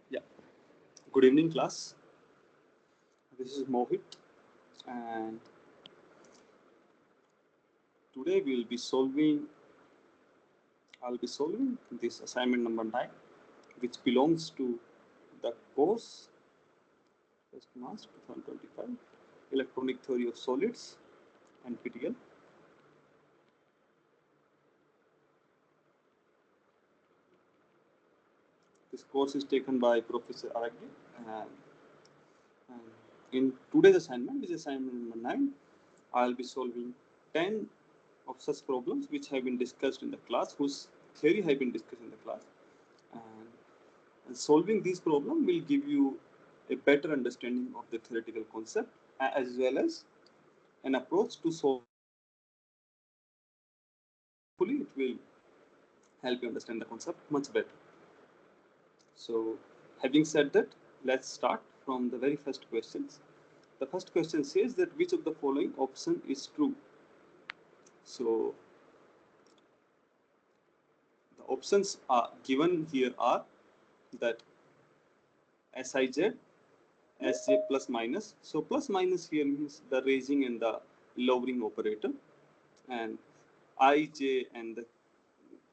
Yeah, good evening, class. This is Mohit, and today I'll be solving this assignment number 9, which belongs to the course first March 2025, Electronic Theory of Solids, NPTEL. This course is taken by Professor Araggi, and, and in today's assignment, which is assignment number 9, I'll be solving 10 of such problems which have been discussed in the class, whose theory have been discussed in the class. And solving these problems will give you a better understanding of the theoretical concept as well as an approach to solve. Hopefully, it will help you understand the concept much better. So, having said that, let's start from the very first questions. The first question says that which of the following option is true? So, the options are given here are that Sij, Sj plus minus. So, plus minus here means the raising and the lowering operator, and ij and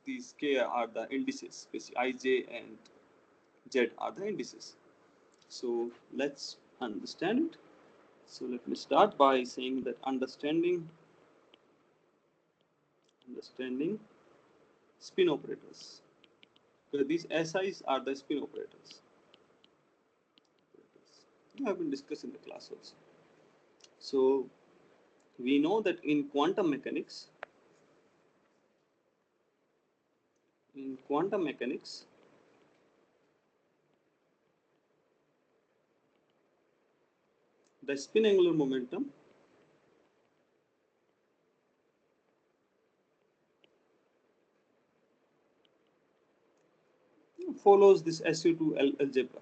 these k are the indices. Basically, ij and z are the indices. So let's understand it. So let me start by saying that understanding spin operators. So these SIs are the spin operators. We have been discussed in the class also. So we know that in quantum mechanics, the spin angular momentum follows this SU2 algebra.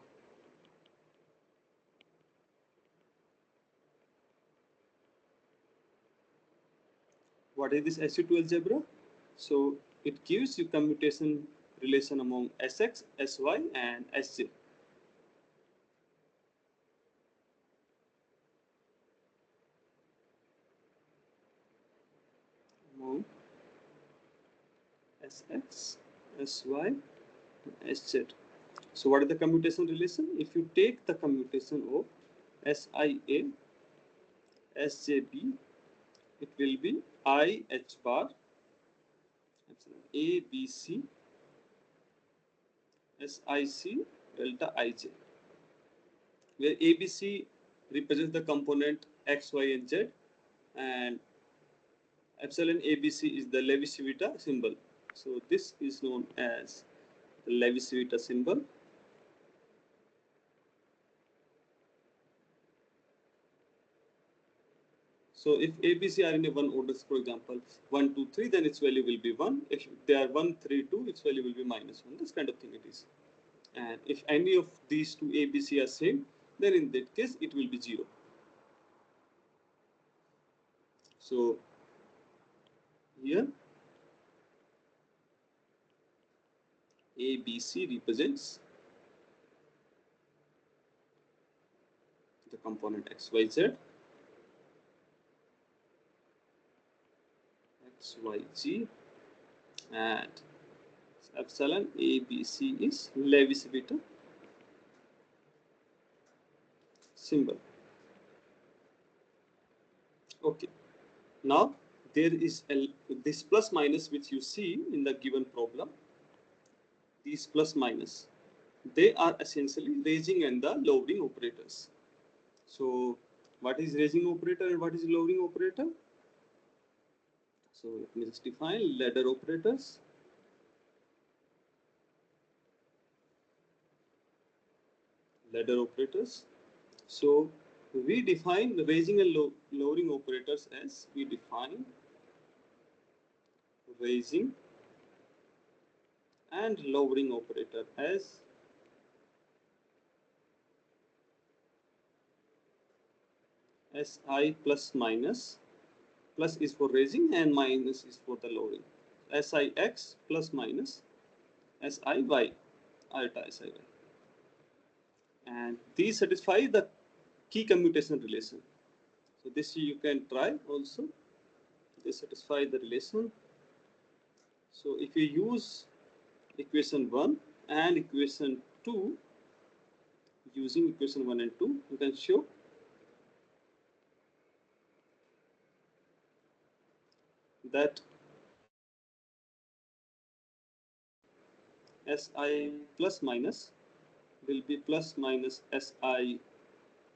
What is this SU2 algebra? So it gives you commutation relation among Sx, Sy, and Sj. Among Sx, Sy, Sz. So what is the commutation relation? If you take the commutation of Sia, Sjb, it will be I h bar ABC Sic delta Ij, where ABC represents the component X, Y, and Z, and epsilon ABC is the Levi-Civita symbol. So this is known as the Levi-Civita symbol. So if ABC are in a one order, for example, 1, 2, 3, then its value will be 1. If they are 1, 3, 2, its value will be minus 1. This kind of thing it is. And if any of these two ABC are same, then in that case it will be 0. So here ABC represents the component XYZ, XYG, and epsilon ABC is Levi-Civita symbol. Okay. Now there is this plus minus which you see in the given problem. These plus minus, they are essentially raising and the lowering operators. So what is raising operator and what is lowering operator? So let me just define ladder operators. So we define the raising and lowering operators as we define raising and lowering operator as Si plus minus. Plus is for raising and minus is for the lowering. Six plus minus Siy, alpha Siy. and these satisfy the key commutation relation. So this you can try also. They satisfy the relation. So if you use equation 1 and equation 2, using equation 1 and 2, you can show that Si plus minus will be plus minus Si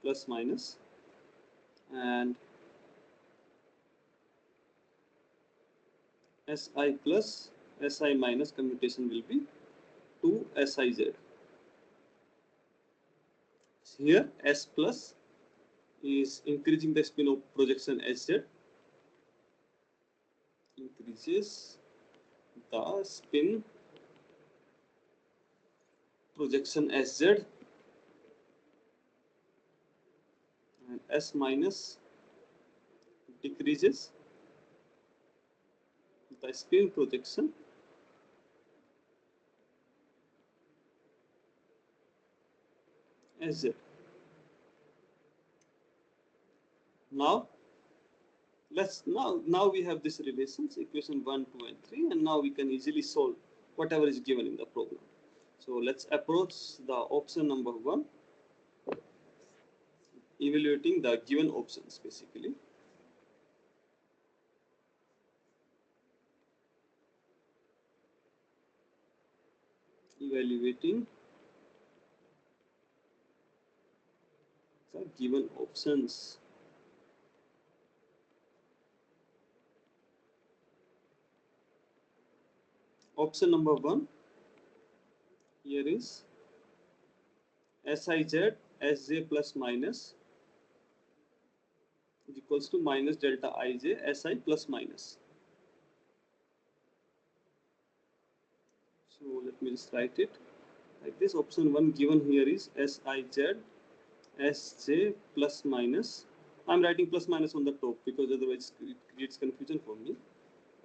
plus minus, and Si plus Si minus commutation will be 2 Siz. Here S plus is increasing the spin of projection Sz, increases the spin projection Sz, and S minus decreases the spin projection Sz. Now now we have this relations, equation 1, 2 and 3, and now we can easily solve whatever is given in the problem. So let's approach the option number 1, evaluating the given options basically. Evaluating the given options. Option number 1 here is Siz Sj plus minus is equals to minus delta Ij Si plus minus. So let me just write it like this. Option 1 given here is Siz Sj plus minus. I'm writing plus minus on the top because otherwise it creates confusion for me,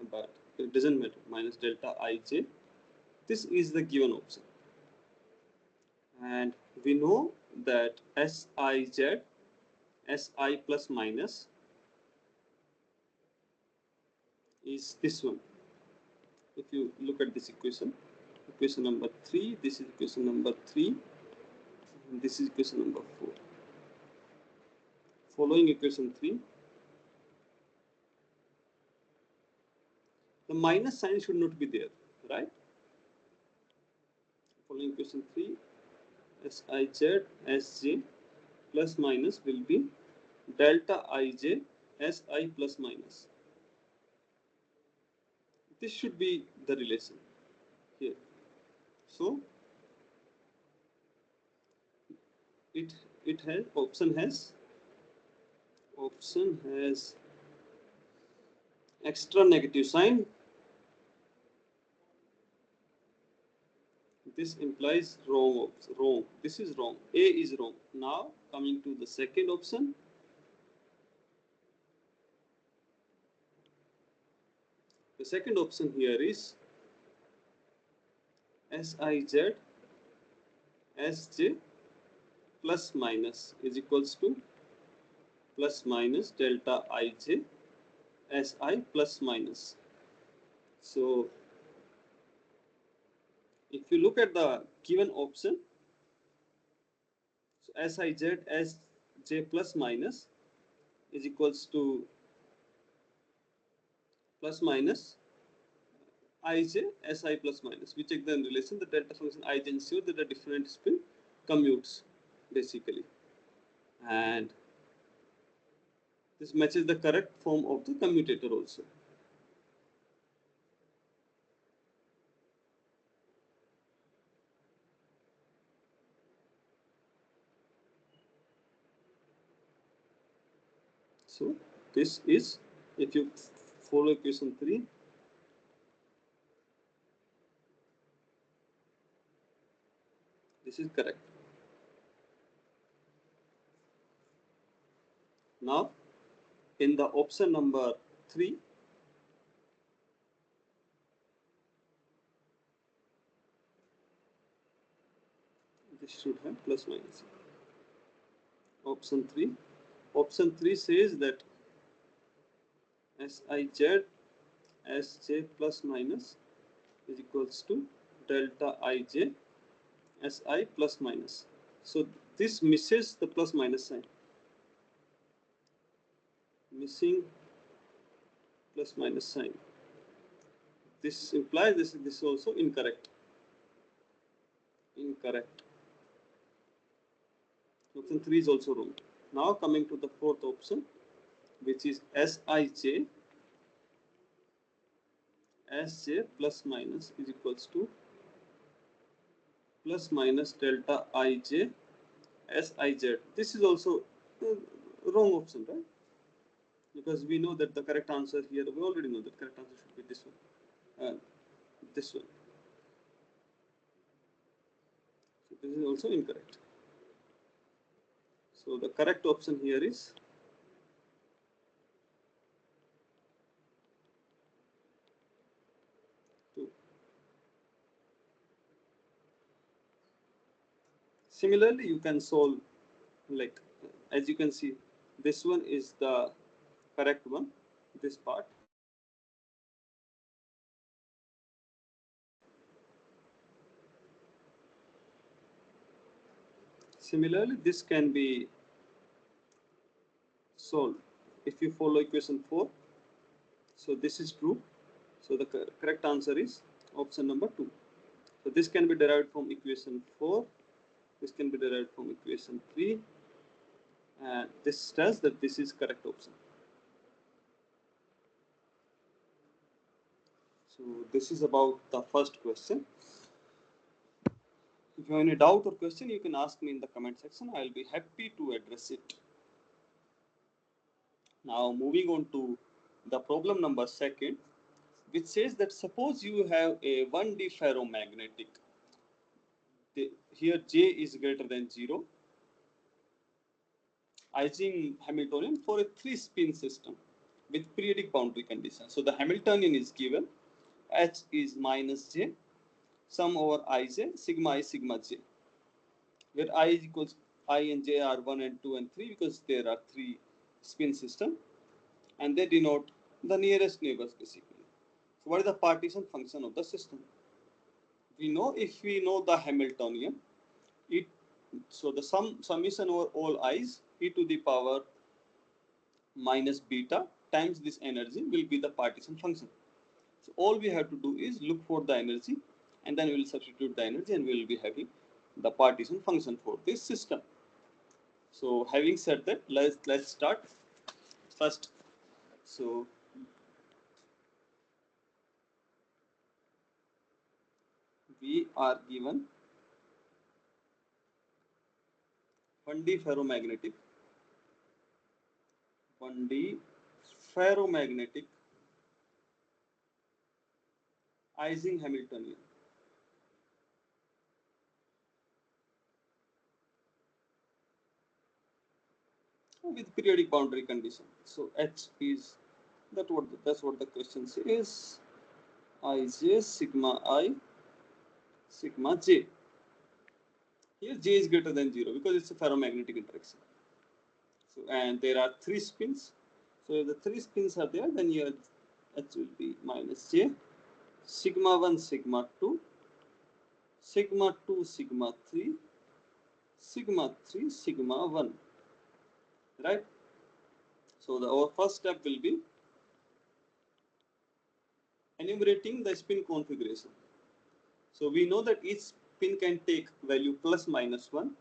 but it doesn't matter. Minus delta Ij. This is the given option, and we know that Siz Si plus minus is this one. If you look at this equation, equation number 3, this is equation number 3, and this is equation number 4. Following equation 3, the minus sign should not be there, right? Following equation 3, Siz Sj plus minus will be delta Ij Si plus minus. This should be the relation here. So it has option has extra negative sign. This implies wrong. This is wrong. A is wrong. Now coming to the second option. The second option here is Siz Sj plus minus is equals to plus minus delta Ij Si plus minus. So if you look at the given option, so Siz Sj plus minus is equals to plus minus Ij Si plus minus. We check the relation, the delta function Ij ensure that the different spin commutes basically, and this matches the correct form of the commutator also. So this is, if you follow equation 3, this is correct. Now in the option number 3, This should have plus minus. Option 3. Option 3 says that Sij Sj plus minus is equals to delta Ij Si plus minus. So this misses the plus minus sign. Missing plus minus sign. This implies this is also incorrect. Incorrect. Option 3 is also wrong. Now coming to the fourth option, which is Sij Sj plus minus is equals to plus minus delta Ij Siz. This is also wrong option, right? Because we know that the correct answer here, we already know that correct answer should be this one. This one. So this is also incorrect. So the correct option here is two. Similarly, you can solve like as you can see, this one is the correct one. This part. Similarly, this can be solved if you follow equation 4. So this is true. So the correct answer is option number 2. So this can be derived from equation 4. This can be derived from equation 3. And this tells that this is correct option. So this is about the first question. If you have any doubt or question, you can ask me in the comment section. I will be happy to address it. Now moving on to the problem number 2, which says that suppose you have a 1D ferromagnetic. Here J is greater than 0. Ising Hamiltonian for a 3-spin system with periodic boundary condition. So the Hamiltonian is given. H is minus J, sum over Ij, sigma I, sigma J, where I is equals I and J are 1 and 2 and 3 because there are 3 spin system, and they denote the nearest neighbors basically. So what is the partition function of the system? We know if we know the Hamiltonian, it so the summation over all i's e to the power minus beta times this energy will be the partition function. So all we have to do is look for the energy, and then we will substitute the energy, and we will be having the partition function for this system. So having said that, let's start first. So we are given 1D ferromagnetic, 1D ferromagnetic Ising Hamiltonian. With periodic boundary condition. So H is that's what the question says. Ij sigma I sigma J. Here J is greater than 0 because it's a ferromagnetic interaction. So and there are 3 spins. So if the 3 spins are there, then here H will be minus J, sigma 1 sigma 2, sigma 2 sigma 3, sigma 3 sigma 1. Right? So our first step will be enumerating the spin configuration. So we know that each spin can take value plus minus 1.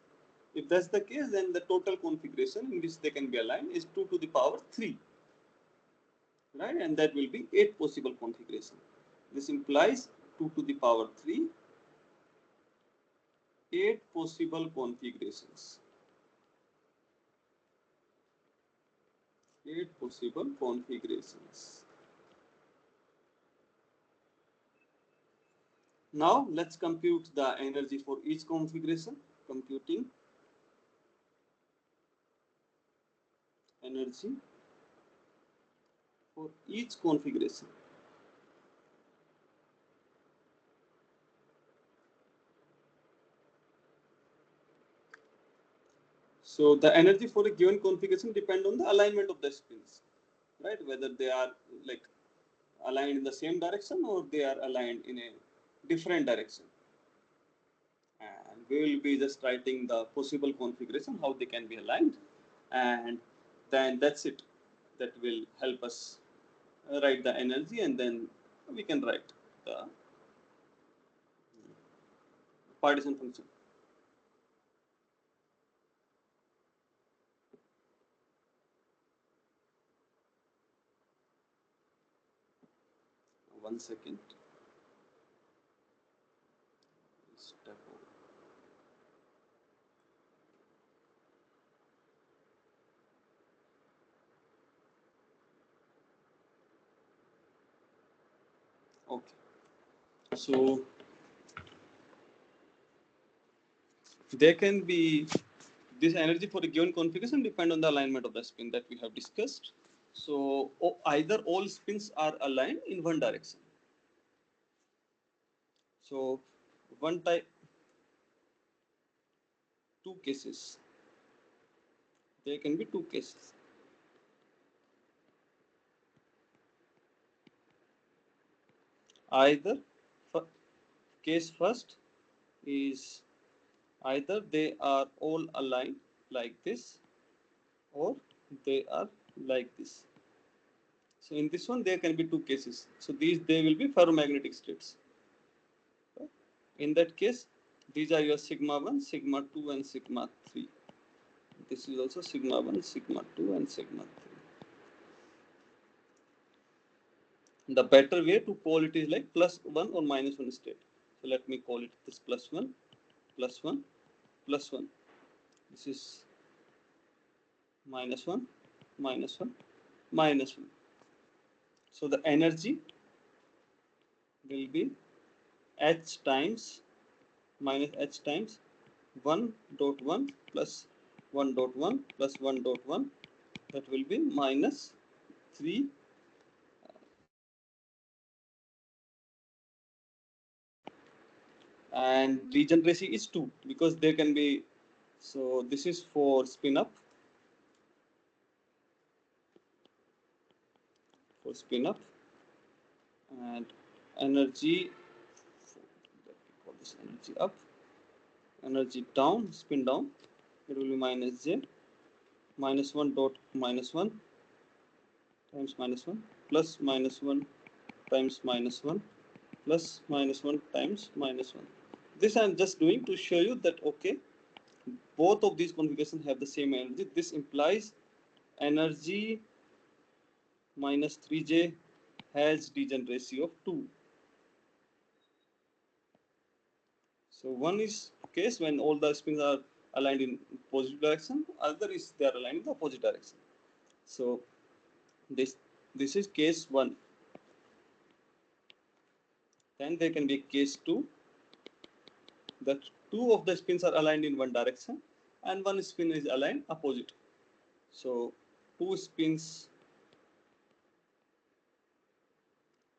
If that's the case, then the total configuration in which they can be aligned is 2 to the power 3. Right? And that will be 8 possible configuration. This implies 2 to the power 3, 8 possible configurations. 8 possible configurations. Now let's compute the energy for each configuration. Computing energy for each configuration. So the energy for a given configuration depend on the alignment of the spins, right? Whether they are like aligned in the same direction or they are aligned in a different direction. And we will be just writing the possible configuration, how they can be aligned, and then that's it. That will help us write the energy, and then we can write the partition function. One second. Step over. Okay. So there can be this energy for a given configuration depend on the alignment of the spin that we have discussed. So either all spins are aligned in one direction. So one type, two cases. There can be two cases. Either case first is either they are all aligned like this or they are like this. So in this one there can be two cases. So these they will be ferromagnetic states. In that case, these are your sigma 1, sigma 2 and sigma 3. This is also sigma 1, sigma 2 and sigma 3. The better way to call it is like plus 1 or minus 1 state. So let me call it this plus 1, plus 1, plus 1. This is minus 1, minus 1, minus 1. So the energy will be h times minus h times 1 dot 1 plus 1 dot 1 plus 1 dot 1. That will be minus 3 and regeneracy is 2 because there can be, so this is for spin up, and energy, let me call this energy up, energy down, spin down, it will be minus j, minus 1 dot minus 1 times minus 1 plus minus 1 times minus 1 plus minus 1 times minus 1. This I am just doing to show you that okay, both of these configurations have the same energy. This implies energy minus 3j has degeneracy of 2. So one is case when all the spins are aligned in positive direction, other is they are aligned in the opposite direction. So this is case 1. Then there can be case 2, that two of the spins are aligned in one direction and one spin is aligned opposite. So two spins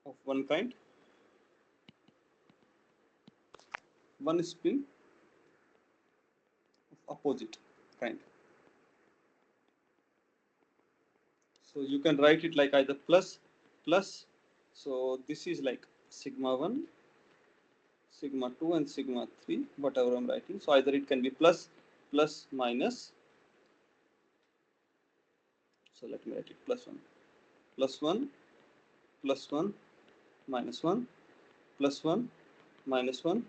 of one kind, one spin of opposite kind. So you can write it like either plus plus. So this is like sigma 1, sigma 2 and sigma 3, whatever I'm writing. So either it can be plus, plus, minus. So let me write it plus 1, plus 1, plus 1, minus 1, plus 1, minus 1,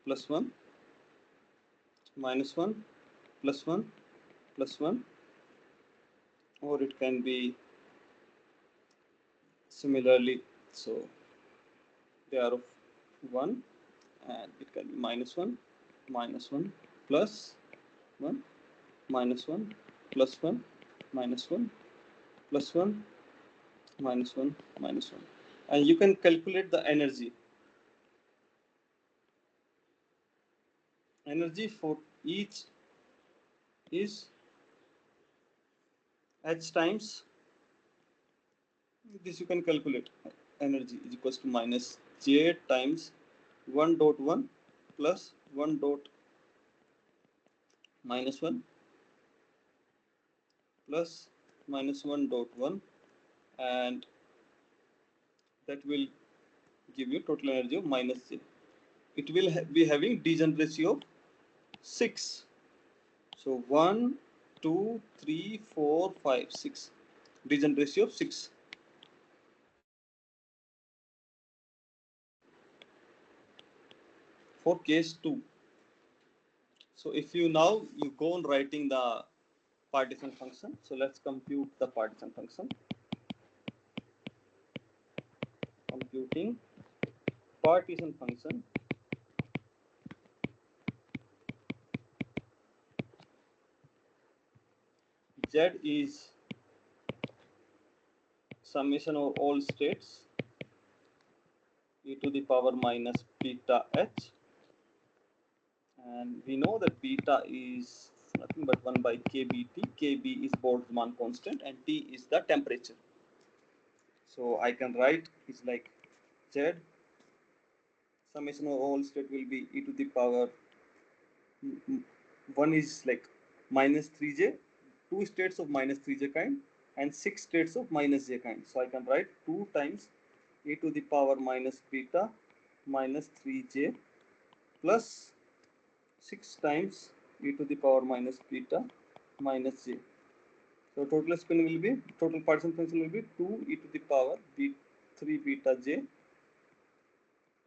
plus 1, minus 1, plus 1, plus 1, or it can be similarly. So they are of 1 and it can be minus 1, minus 1, plus 1, minus 1, plus 1, minus 1, plus 1, minus 1, minus 1. And you can calculate the energy. Energy for each is h times, this you can calculate, energy is equals to minus j times 1 dot 1 plus 1 dot minus 1 plus minus 1 dot 1, and that will give you total energy of minus j. It will be having degeneracy of 6. So 1, 2, 3, 4, 5, 6. Degeneracy of 6. For case 2. So if you now you go on writing the partition function. So let's compute the partition function. Computing partition function. Z is summation of all states e to the power minus beta h, and we know that beta is nothing but 1 by kbt. Kb is Boltzmann constant and T is the temperature. So I can write is like Z summation of all state will be e to the power 1 is like minus 3j, 2 states of minus 3j kind and 6 states of minus j kind. So I can write 2 times e to the power minus beta minus 3j plus 6 times e to the power minus beta minus j. So total spin will be, total partition function will be 2 e to the power 3 beta j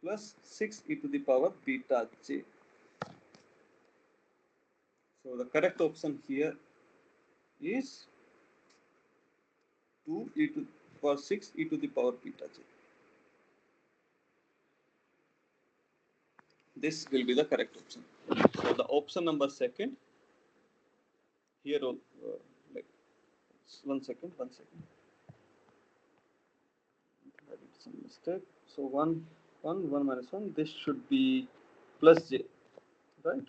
plus 6 e to the power beta j. So the correct option here is 2 e to the power 6 e to the power beta j. This will be the correct option. So the option number second here, like 1 second, I did some mistake. So 1 minus 1, this should be plus j, right?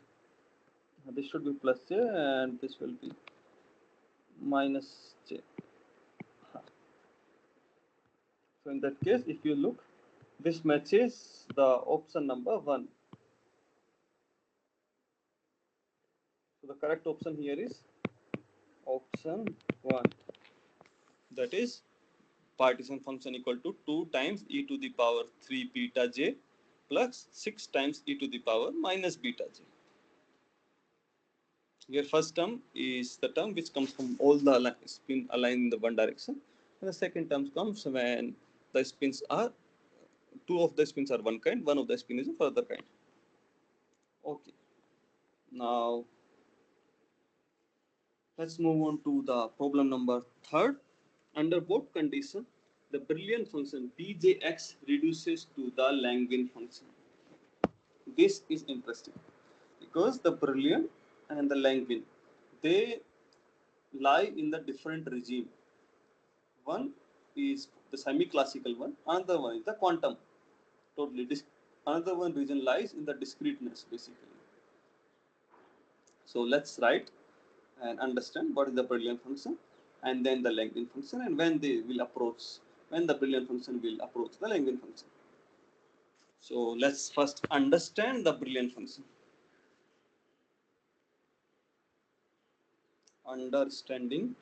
This should be plus j and this will be minus j. So in that case, if you look, this matches the option number 1. So the correct option here is option 1. That is partition function equal to 2 times e to the power 3 beta j plus 6 times e to the power minus beta j. Here first term is the term which comes from all the spin aligned in the one direction, and the second term comes when the spins are, two of the spins are one kind, one of the spin is a further kind. Okay, now let's move on to the problem number 3rd. Under what condition the Brillouin function bjx reduces to the Langevin function? This is interesting because the Brillouin and the Langevin, they lie in the different regime. One is the semi-classical one, another one is the quantum. Totally, another one region lies in the discreteness basically. So let's write and understand what is the Brillouin function and then the Langevin function and when they will approach, when the Brillouin function will approach the Langevin function. So let's first understand the Brillouin function. Understanding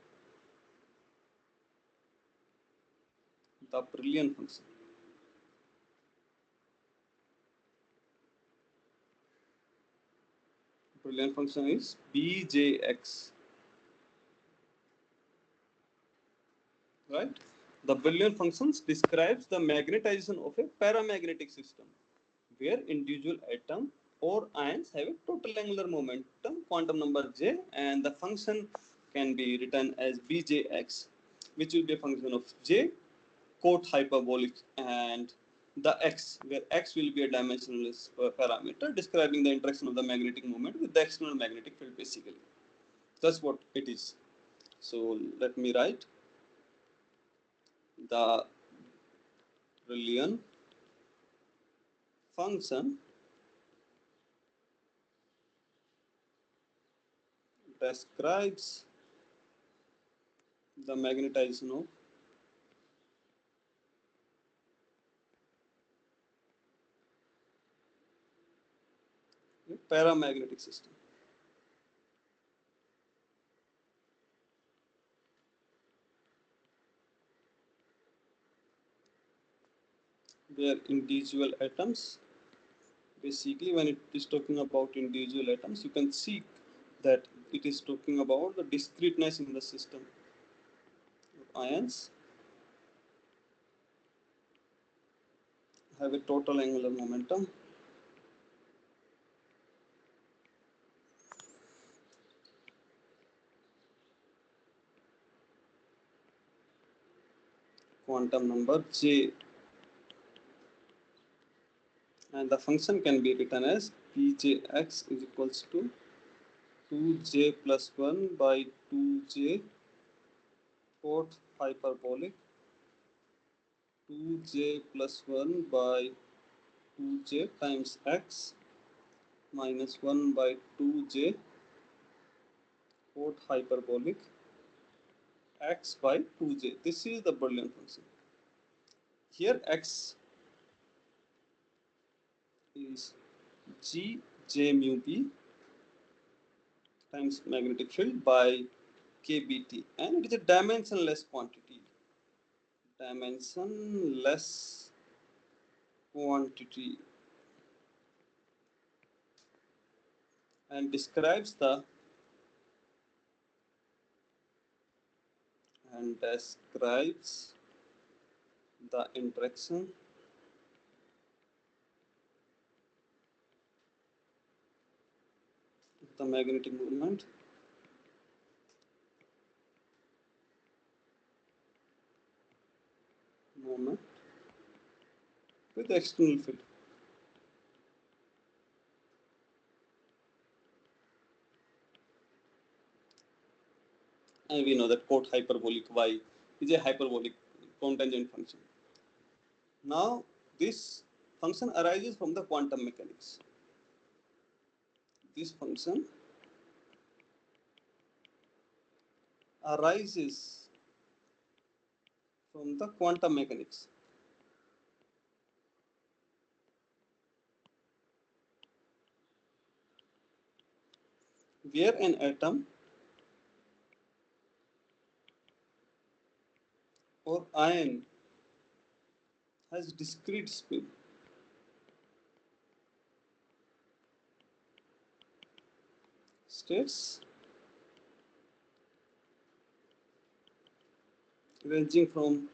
the Brillouin function. Brillouin function is bjx, right? The Brillouin functions describes the magnetization of a paramagnetic system where individual atom or ions have a total angular momentum quantum number j, and the function can be written as bjx, which will be a function of j cot hyperbolic and the x, where x will be a dimensionless parameter describing the interaction of the magnetic moment with the external magnetic field basically. That's what it is. So let me write the Brillouin function describes the magnetization of a paramagnetic system. where individual atoms, basically when it is talking about individual atoms, you can see that it is talking about the discreteness in the system of ions have a total angular momentum quantum number j, and the function can be written as pjx is equals to 2j plus 1 by 2j fourth hyperbolic 2j plus 1 by 2j times x minus 1 by 2j fourth hyperbolic x by 2j. This is the Boolean function. Here x is g j mu b times magnetic field by kbt, and it is a dimensionless quantity. Dimensionless quantity, and describes the interaction of the magnetic moment with the external field. And we know that quote hyperbolic y is a hyperbolic cotangent function. Now this function arises from the quantum mechanics. This function arises from the quantum mechanics, where an atom or ion has discrete spin states ranging from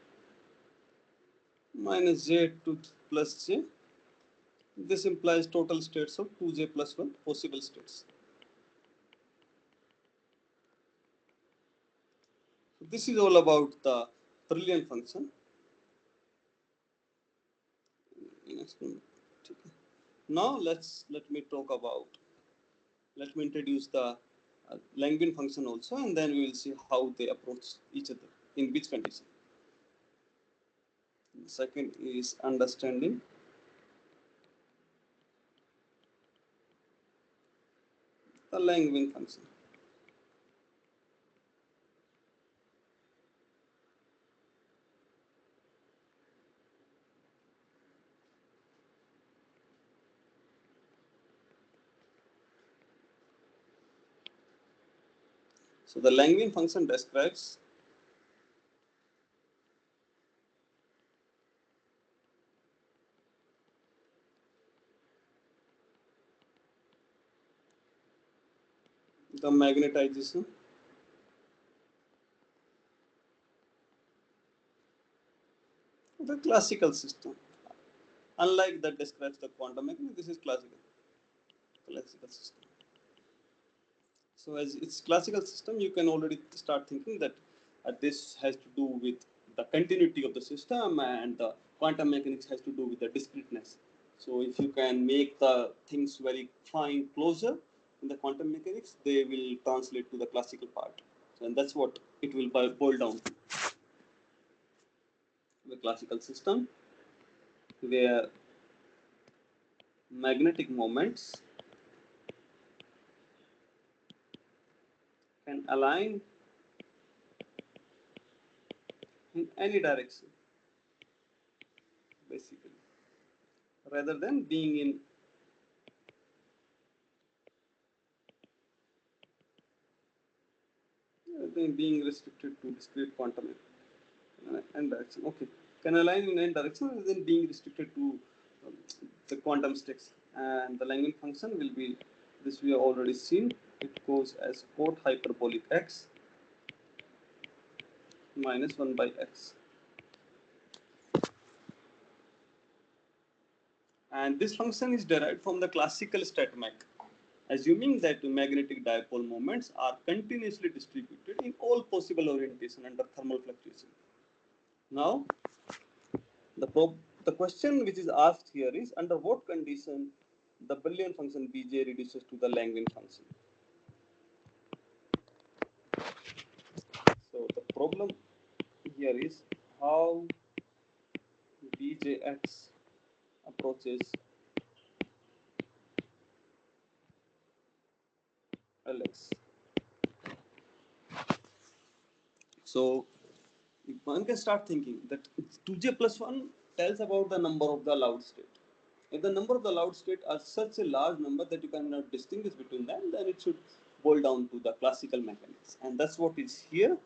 minus j to plus j. This implies total states of 2j plus 1 possible states. So this is all about the Brilliant function. Now let me introduce the Langevin function also, and then we will see how they approach each other in which condition. The second is understanding the Langevin function. So the Langevin function describes the magnetization of the classical system. Unlike that describes the quantum mechanics, this is classical system. So as it's classical system, you can already start thinking that this has to do with the continuity of the system, and the quantum mechanics has to do with the discreteness. So if you can make the things very fine closer in the quantum mechanics, they will translate to the classical part. So, and that's what it will boil down to. The classical system where magnetic moments can align in any direction, basically, rather than being restricted to discrete quantum and direction. Okay. can align in any direction rather than being restricted to um, the quantum stakes. And the Langevin function will be, this we have already seen, it goes as cot hyperbolic x minus 1 by x. And this function is derived from the classical stat mech, assuming that magnetic dipole moments are continuously distributed in all possible orientation under thermal fluctuation. Now, the question which is asked here is, under what condition the Boolean function Bj reduces to the Langevin function? So the problem here is how Bjx approaches Lx. So one can start thinking that 2j plus 1 tells about the number of the allowed state. If the number of the allowed state are such a large number that you cannot distinguish between them, then it should boil down to the classical mechanics. And that's what is here.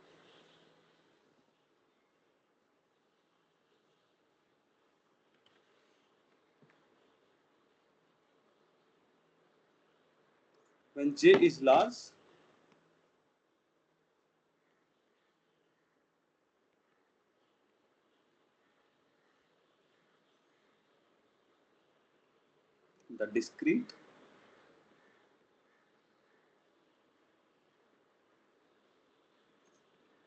When j is large, the discrete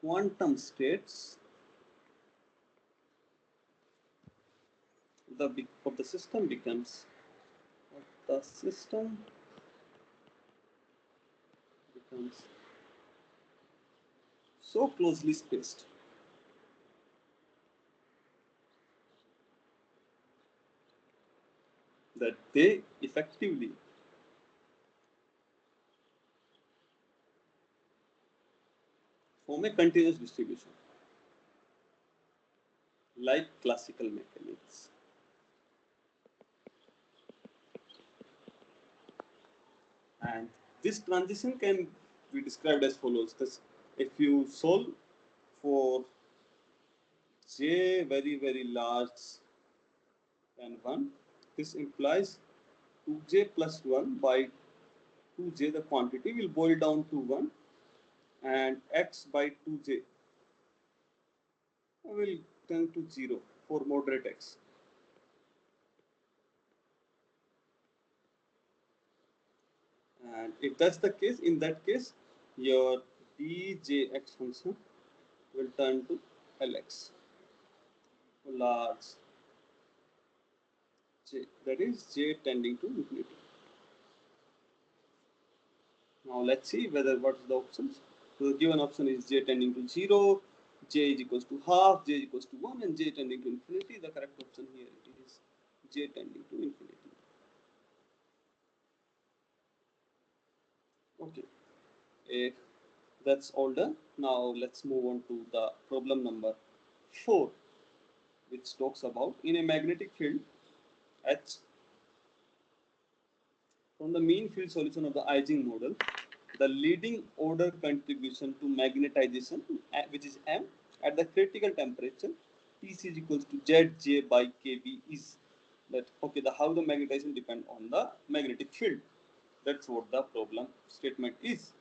quantum states of the system becomes so closely spaced that they effectively form a continuous distribution like classical mechanics. And this transition can be described as follows. Thus, if you solve for j very large than 1, this implies 2j plus 1 by 2j, the quantity will boil down to 1, and x by 2j will turn to 0 for moderate x. And if that's the case, in that case, your djx function will turn to Lx, large j, that is j tending to infinity. Now let's see whether what is the options. So the given option is j tending to 0, j is equals to half, j is equals to 1, and j tending to infinity. The correct option here is j tending to infinity. Okay, if that's all done, now let's move on to the problem number 4, which talks about in a magnetic field H, from the mean field solution of the Ising model, the leading order contribution to magnetization, which is M, at the critical temperature Tc is equals to Zj by Kb is that, okay, the how the magnetization depend on the magnetic field. That's what the problem statement is.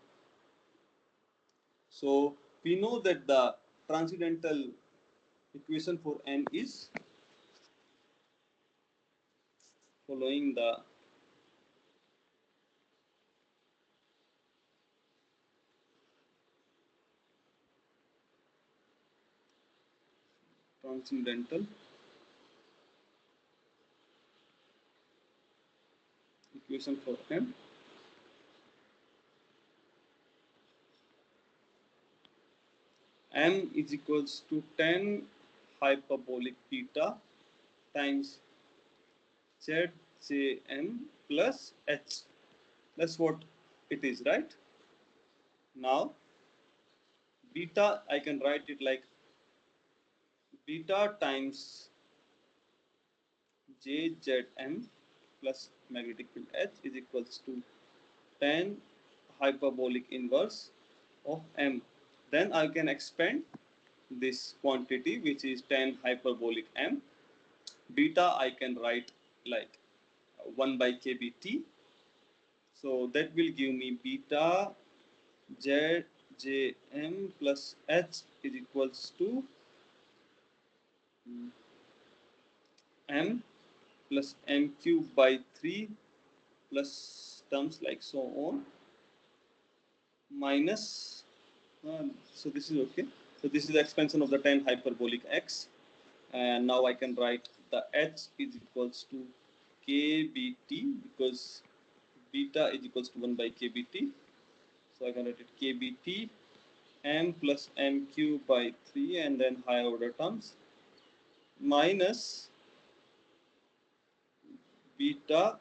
So we know that the transcendental equation for M is following the transcendental equation for M. M is equals to 10 hyperbolic theta times ZJM plus H. That's what it is, right? Now, beta, I can write it like beta times JZM plus magnetic field H is equals to 10 hyperbolic inverse of M. Then I can expand this quantity which is 10 hyperbolic m. Beta I can write like 1 by kbt. So that will give me beta zjm plus h is equals to m plus m cube by 3 plus terms like so on minus so this is okay. So this is the expansion of the 10 hyperbolic x, and now I can write the h is equals to kbt because beta is equals to 1 by kbt. So I can write it kbt m plus m cube by 3 and then higher order terms minus beta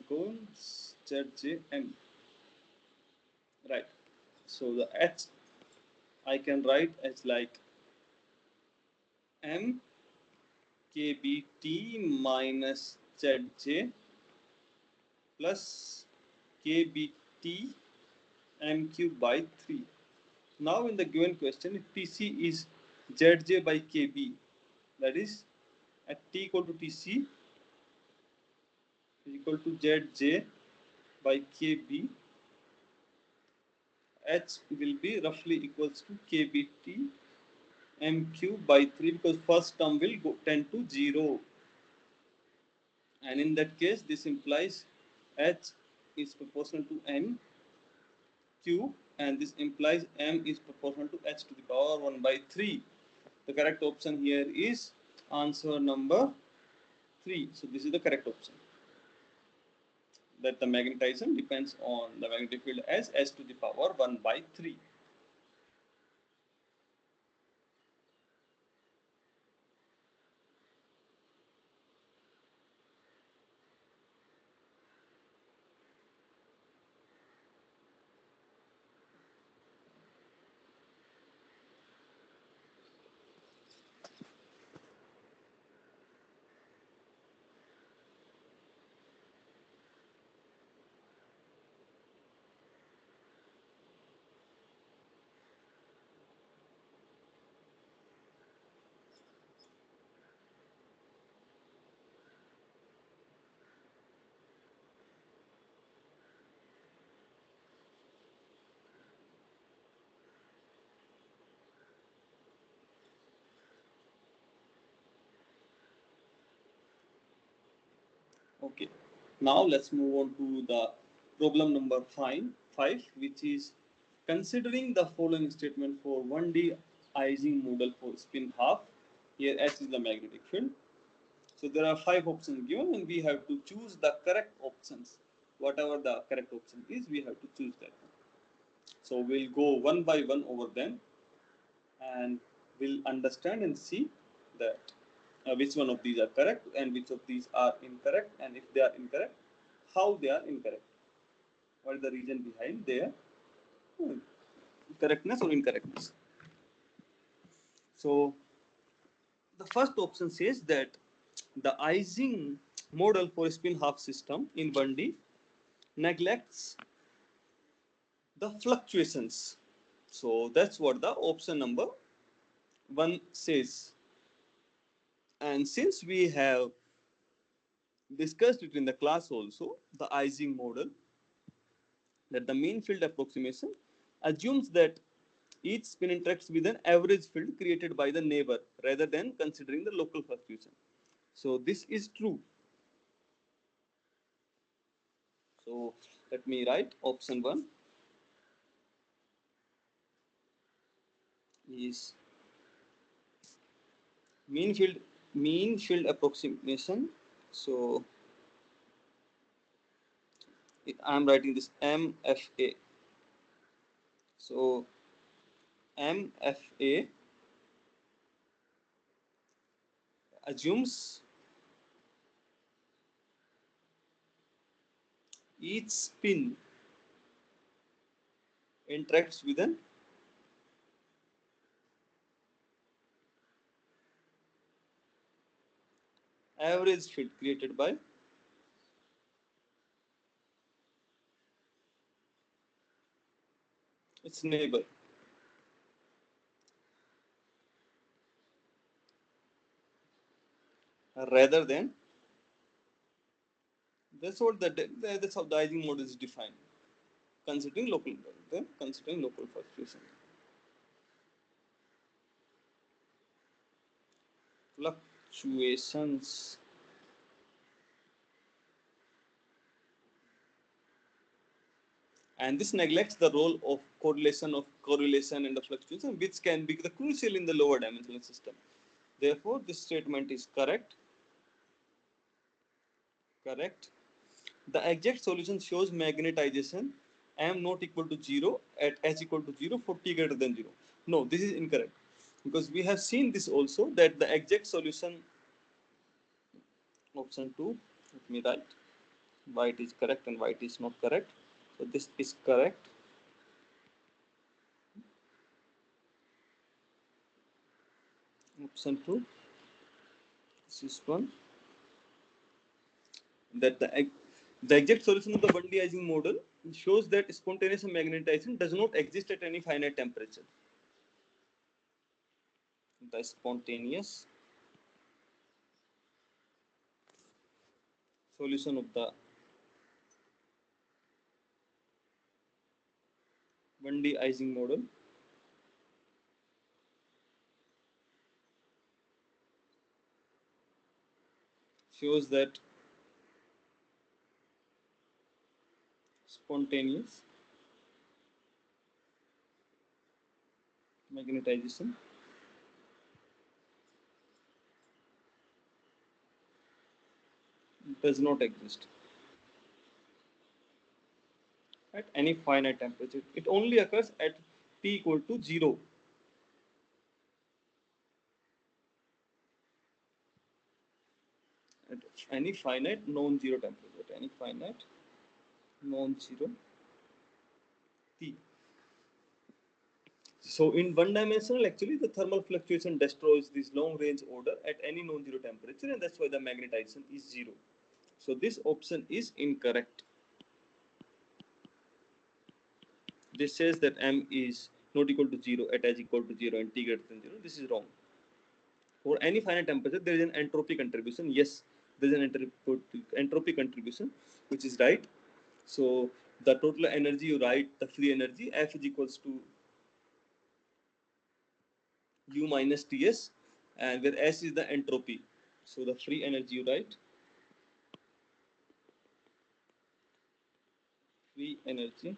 goes zjm, right? So the h I can write as like m kbt minus zj plus kbt m cube by 3. Now in the given question, if Tc is Zj by Kb, that is at T equal to Tc is equal to Zj by Kb, H will be roughly equals to Kbt m cube by 3 because first term will go tend to 0, and in that case this implies H is proportional to m cube, and this implies m is proportional to h to the power 1 by 3. The correct option here is answer number 3. So this is the correct option. That the magnetism depends on the magnetic field as s to the power 1 by 3. Okay. Now let's move on to the problem number 5, which is considering the following statement for 1D Ising model for spin half. Here S is the magnetic field. So there are 5 options given, and we have to choose the correct options. Whatever the correct option is, we have to choose that one. So we'll go one by one over them, and we'll understand and see that which one of these are correct and which of these are incorrect, and if they are incorrect, how they are incorrect, what is the reason behind their correctness or incorrectness. So the first option says that the Ising model for spin half system in 1D neglects the fluctuations. So that's what the option number 1 says. And since we have discussed it in the class also, the Ising model, that the mean field approximation assumes that each spin interacts with an average field created by the neighbor rather than considering the local fluctuation. So this is true. So let me write option 1 is mean field approximation. So I am writing this MFA. So MFA assumes each spin interacts with an average field created by its neighbor. Rather than, that's how the Ising model is defined. Considering local fluctuation. Fluctuations. And this neglects the role of correlation and the fluctuation, which can be the crucial in the lower dimensional system. Therefore, this statement is correct. Correct. The exact solution shows magnetization m not equal to 0 at h equal to 0 for t greater than 0. No, this is incorrect. Because we have seen this also, that the exact solution, option 2, let me write why it is correct and why it is not correct. So this is correct. Option 2, this is one. That the exact solution of the 1D Ising model shows that spontaneous magnetization does not exist at any finite temperature. The spontaneous solution of the 1D Ising model shows that spontaneous magnetization does not exist at any finite temperature. It only occurs at T equal to 0. At any finite non-zero temperature. At any finite non-zero T. So in one dimensional, actually, the thermal fluctuation destroys this long range order at any non-zero temperature, and that's why the magnetization is 0. So this option is incorrect. This says that m is not equal to 0 at h equal to 0 and t greater than 0. This is wrong. For any finite temperature, there is an entropy contribution. Yes, there is an entropy contribution, which is right. So the total energy, you write the free energy, F is equals to U minus Ts, and where S is the entropy. So the free energy, you write free energy,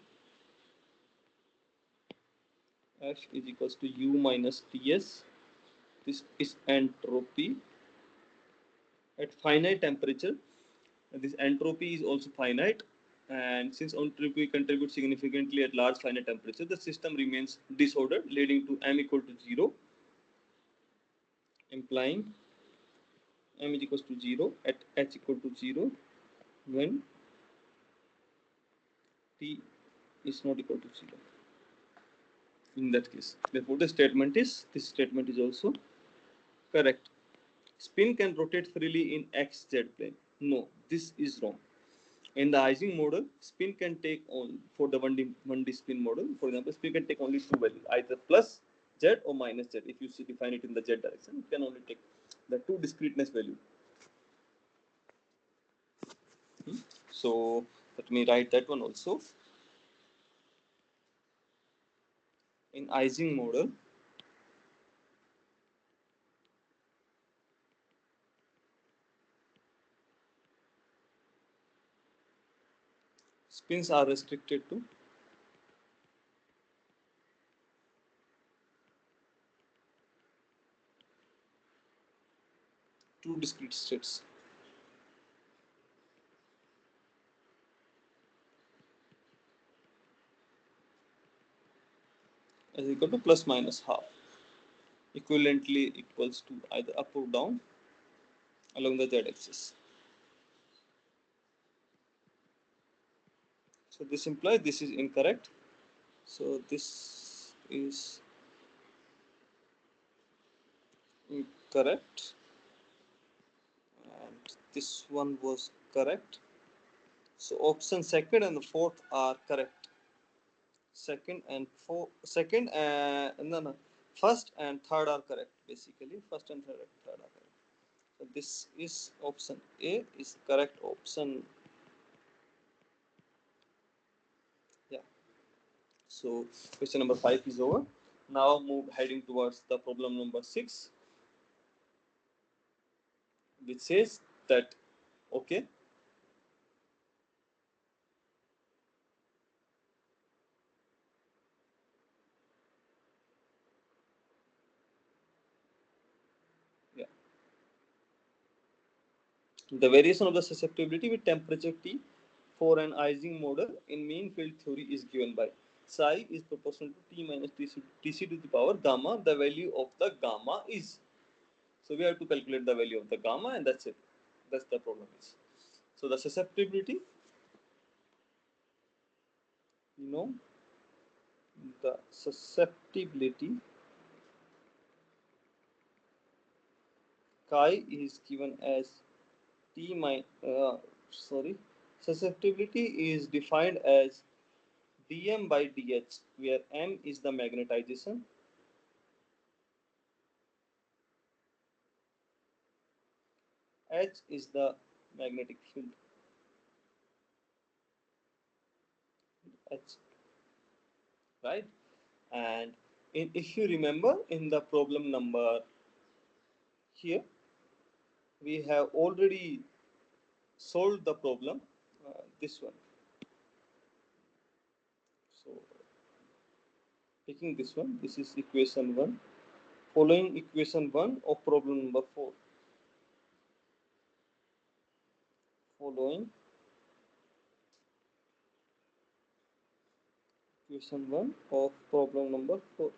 F is equals to U minus Ts. This is entropy at finite temperature. This entropy is also finite, and since entropy contributes significantly at large finite temperature, the system remains disordered, leading to m equal to 0, implying m is equals to 0 at h equal to 0 when t is not equal to 0. In that case, therefore, this statement is also correct. Spin can rotate freely in xz plane. No, this is wrong. In the Ising model, spin can take on, for the 1D spin model, for example, spin can take only two values, either plus z or minus z. If you define it in the z direction, it can only take the two discreteness value. So let me write that one also. In Ising model, spins are restricted to two discrete states. As equal to plus minus half, equivalently equals to either up or down along the z-axis. So this implies this is incorrect. So this is incorrect, and this one was correct. So option second and the fourth are correct. No, first and third are correct. Basically, first and third are correct. So this is option A is correct option. Yeah. So question number 5 is over. Now move heading towards the problem number 6, which says that okay, yeah, the variation of the susceptibility with temperature T for an Ising model in mean field theory is given by psi is proportional to T minus Tc to the power gamma. The value of the gamma is. So we have to calculate the value of the gamma, and that's it. That's the problem is. So the susceptibility, you know, the susceptibility chi is given as T minus. Sorry, susceptibility is defined as dm by dh, where m is the magnetization, h is the magnetic field, h, right? And if you remember in the problem number here, we have already solved the problem, this one. So taking this one, this is equation 1, following equation 1 of problem number 4, following equation 1 of problem number 4.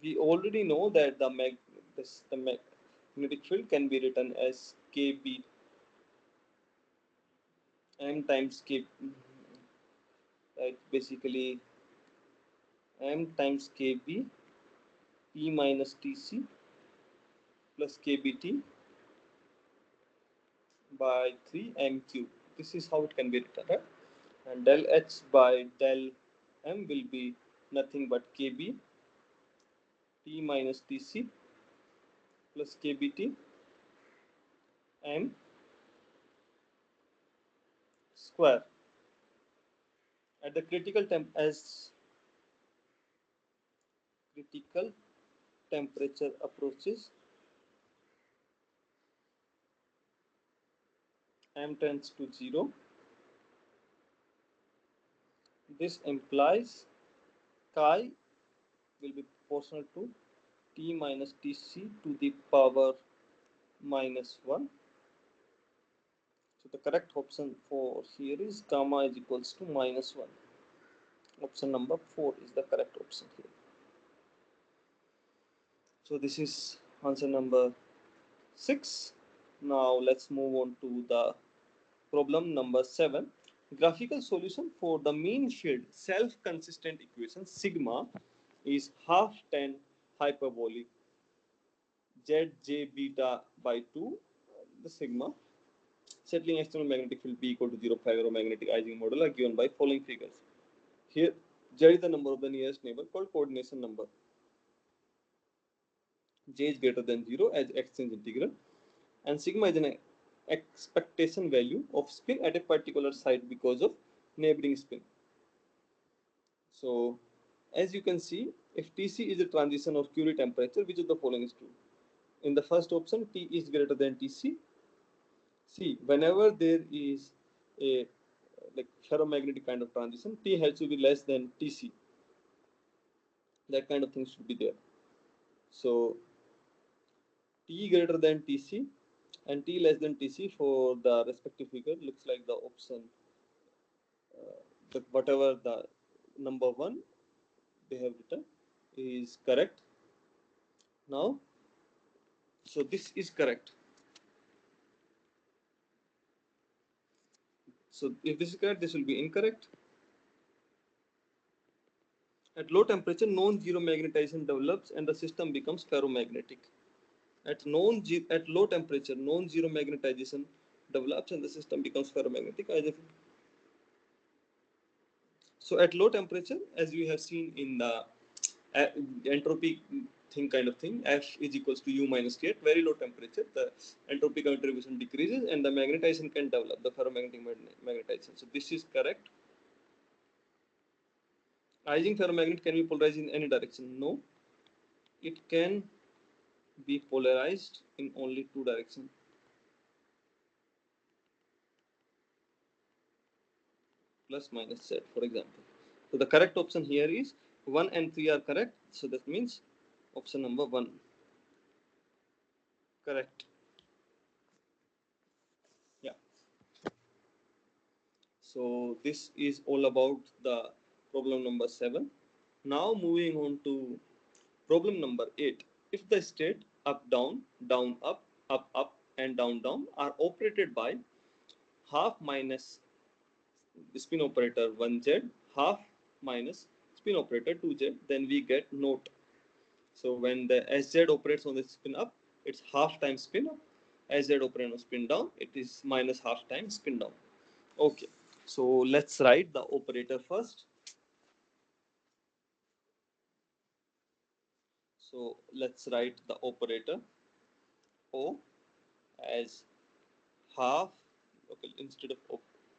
We already know that the magnetic field can be written as kb m times k, right? Basically m times kb p minus tc plus kbt by 3 m cube. This is how it can be written, right? And del h by del m will be nothing but kb p minus tc plus kbt m square. At the critical temp as critical temperature approaches, m tends to 0. This implies chi will be proportional to T minus Tc to the power minus 1. So the correct option for here is gamma is equals to minus 1. Option number 4 is the correct option here. So this is answer number 6. Now let's move on to the problem number 7. Graphical solution for the mean field self-consistent equation sigma is half tan hyperbolic zj beta by 2 the sigma settling external magnetic field B equal to 0 ferromagnetic Ising model are given by following figures. Here Z is the number of the nearest neighbor called coordination number. J is greater than 0 as exchange integral, and sigma is an expectation value of spin at a particular site because of neighboring spin. So as you can see, if Tc is a transition or Curie temperature, which of the following is true? In the first option, T is greater than Tc. See, whenever there is a like ferromagnetic kind of transition, T has to be less than Tc. That kind of thing should be there. So T greater than Tc and T less than Tc for the respective figure looks like the option, whatever the number 1 they have written is correct. Now, so this is correct. So if this is correct, this will be incorrect. At low temperature, non-zero magnetization develops and the system becomes ferromagnetic. At low temperature, non-zero magnetization develops and the system becomes ferromagnetic. As if So at low temperature, as we have seen in the uh, entropy thing kind of thing, F is equals to U minus T. At very low temperature, the entropy contribution decreases and the magnetization can develop, the ferromagnetic magnetization. So this is correct. Rising ferromagnet can be polarized in any direction. No, it can be polarized in only two directions. Plus minus Z, for example. So the correct option here is 1 and 3 are correct. So that means option number 1 correct. Yeah. So this is all about the problem number 7. Now moving on to problem number 8. If the state up down, down up, up and down are operated by half minus spin operator 1z, half minus spin operator 2z, then we get note. So when the sz operates on the spin up, it's half times spin up. Sz operates on spin down, it is minus half times spin down. Okay, so let's write the operator first. So let's write the operator O as half. Okay, instead of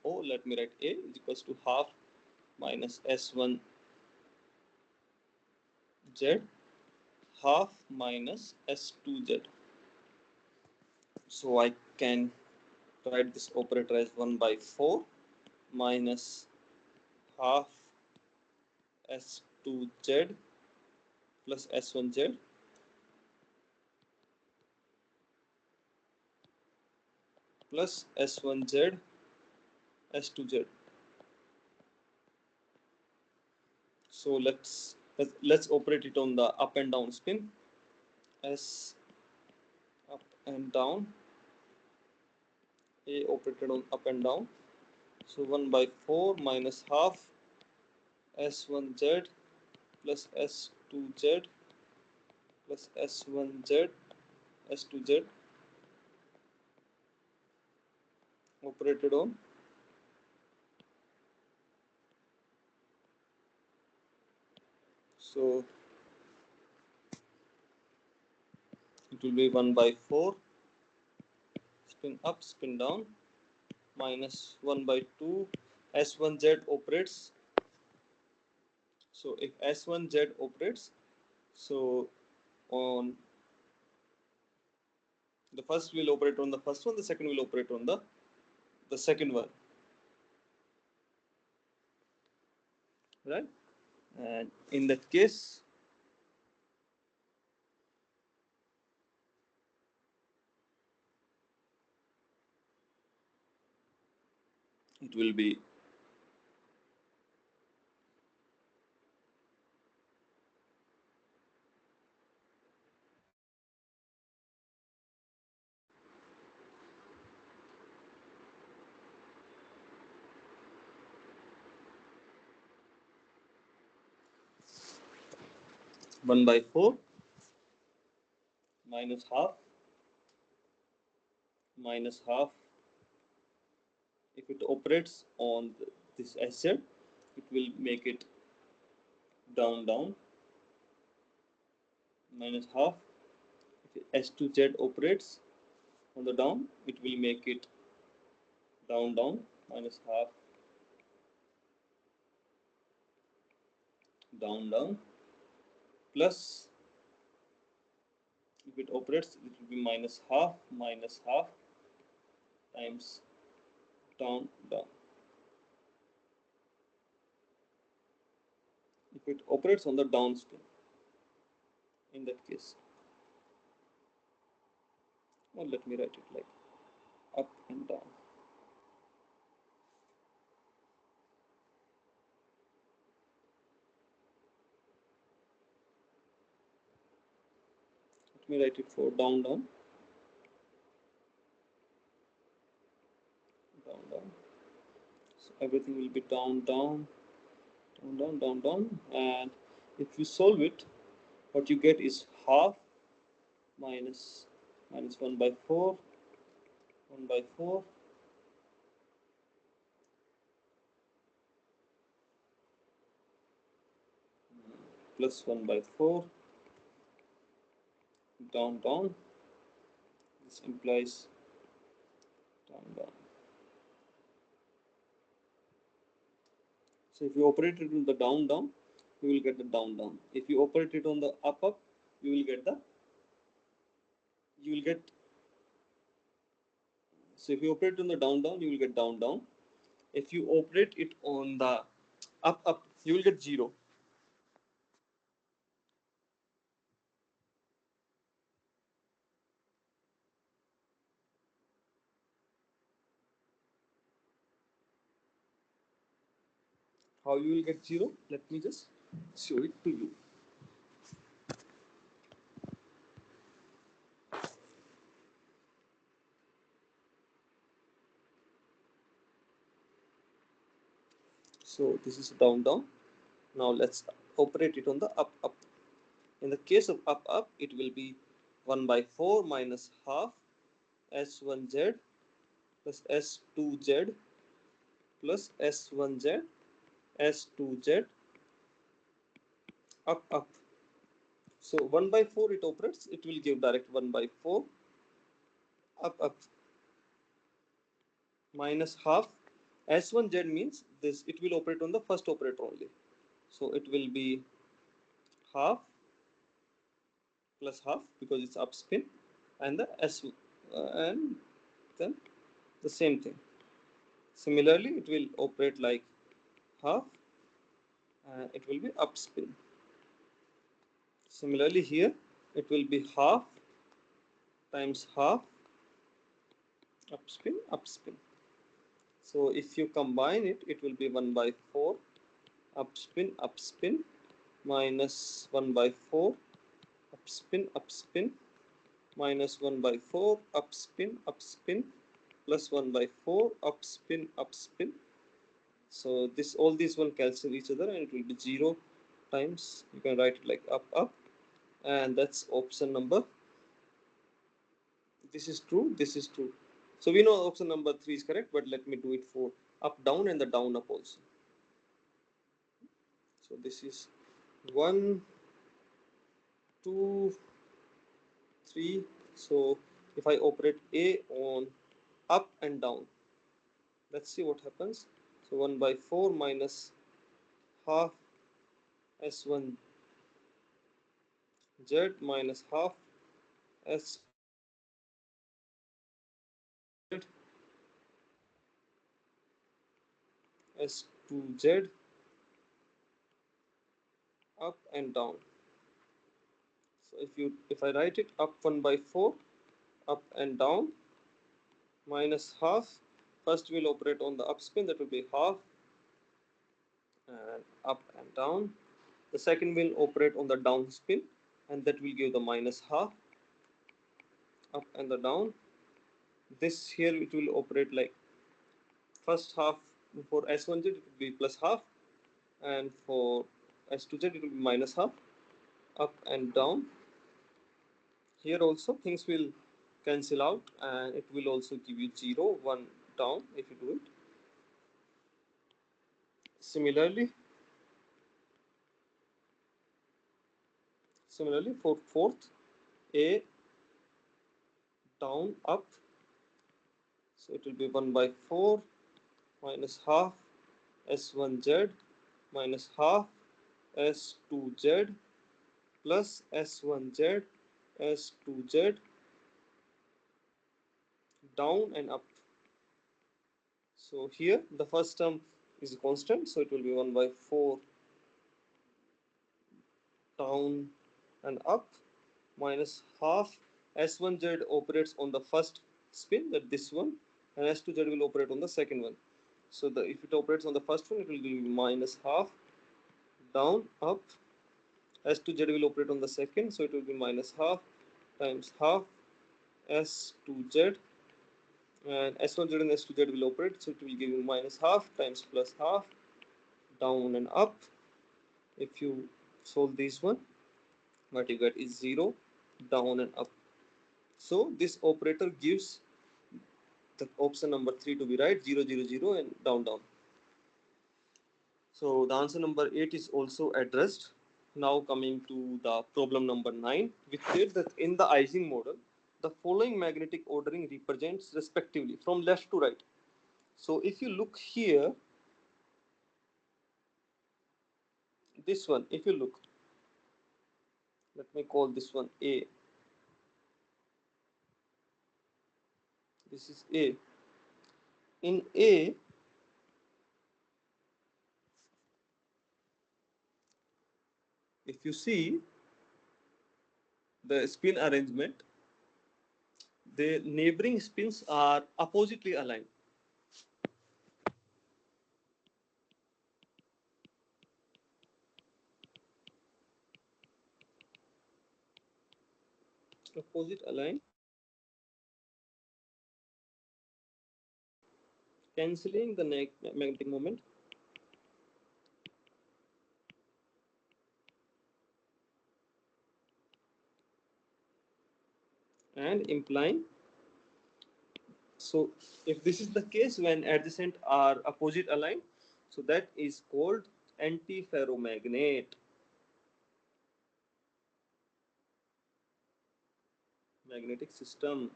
O, let me write A is equals to half minus S1 Z, half minus S2 Z. So I can write this operator as 1 by 4 minus half S2Z plus S1Z plus S1Z S2Z. So let's operate it on the up and down spin. S up and down, A operated on up and down. So 1 by 4 minus half S1Z plus S2Z plus S1Z S2Z operated on. So it will be 1 by 4 spin up, spin down minus 1 by 2 S1Z operates. So if S1Z operates, so on the first will operate on the first one, the second will operate on the second one, right? And in that case, it will be 1 by 4 minus half minus half. If it operates on this asset, it will make it down down minus half. If S2Z operates on the down, it will make it down down minus half down down plus if it operates, it will be minus half times down down. If it operates on the down spin, in that case, or let me write it like up and down. Let me write it for down down down down. So everything will be down down down down down down, and if you solve it, what you get is half minus 1 by 4 1 by 4 plus 1 by 4, down, down. This implies down, down. So if you operate it on the down, down, you will get the down, down. If you operate it on the up, up, you will get the, you will get, so if you operate on the down, down, you will get down, down. If you operate it on the up, up, you will get 0. How you will get 0? Let me just show it to you. So this is down, down. Now let's operate it on the up, up. In the case of up, up, it will be 1 by 4 minus half S1Z plus S2Z plus S1Z S2Z up, up. So 1 by 4 it operates, it will give direct 1 by 4 up, up minus half. S1Z means this, it will operate on the first operator only. So it will be half plus half because it's up spin, and the S and then the same thing. Similarly, it will operate like half and it will be up spin. Similarly here it will be half times half up spin, up spin. So if you combine it, it will be 1 by 4 up spin minus 1 by 4 up spin minus 1 by 4 up spin plus 1 by 4 up spin. So this, all these one cancel each other and it will be 0 times, you can write it like up, up, and that's option number, this is true, this is true. So we know option number 3 is correct, but let me do it for up, down and the down, up also. So this is 1, 2, 3. So if I operate A on up and down, let's see what happens. So 1 by 4 minus half S1Z minus half S2Z S2Z up and down. So if I write it up 1 by 4 up and down minus half, first we'll operate on the up spin, that will be half and up and down. The second will operate on the down spin and that will give the minus half up and the down. This here it will operate like first half for S1Z it will be plus half and for S2Z it will be minus half up and down. Here also things will cancel out and it will also give you 0, 1 down if you do it. Similarly for fourth, A down up, so it will be 1 by 4 minus half S1Z minus half S2Z plus S1Z S2Z down and up. So here the first term is a constant, so it will be 1 by 4 down and up minus half S1Z operates on the first spin, that this one, and S2Z will operate on the second one. So if it operates on the first one, it will be minus half down up. S2Z will operate on the second, so it will be minus half times half S2Z, and S1Z and S2Z will operate, so it will give you minus half times plus half down and up. If you solve this one, what you get is 0 down and up. So this operator gives the option number 3 to be right, 0, 0, 0 and down, down. So the answer number 8 is also addressed. Now coming to the problem number 9, which said that in the Ising model, the following magnetic ordering represents respectively from left to right. So if you look here, this one, if you look, let me call this one A. This is A. In A, if you see the spin arrangement, the neighboring spins are oppositely aligned. Opposite aligned, cancelling the magnetic moment and implying. So if this is the case when adjacent are opposite aligned, so that is called antiferromagnet magnetic system.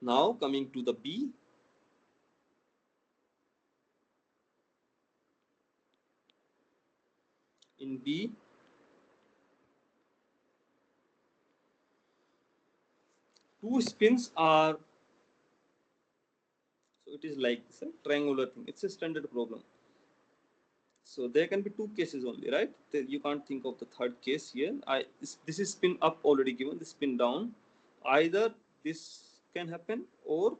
Now coming to the B. In B, two spins are, so it is like this, a triangular thing. It's a standard problem. So there can be two cases only, right? You can't think of the third case here. This is spin up already given, this spin down. Either this can happen, or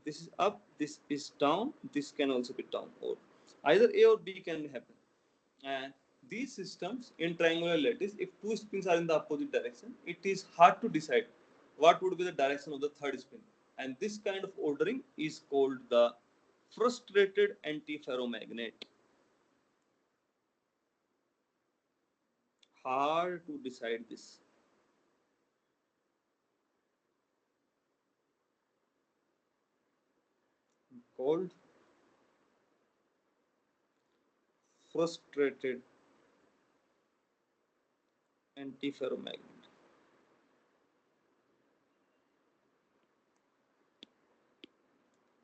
this is up, this is down, this can also be down, or either A or B can happen. And these systems in triangular lattice, if two spins are in the opposite direction, it is hard to decide what would be the direction of the third spin. And this kind of ordering is called the frustrated antiferromagnet. Hard to decide this. Called frustrated antiferromagnet.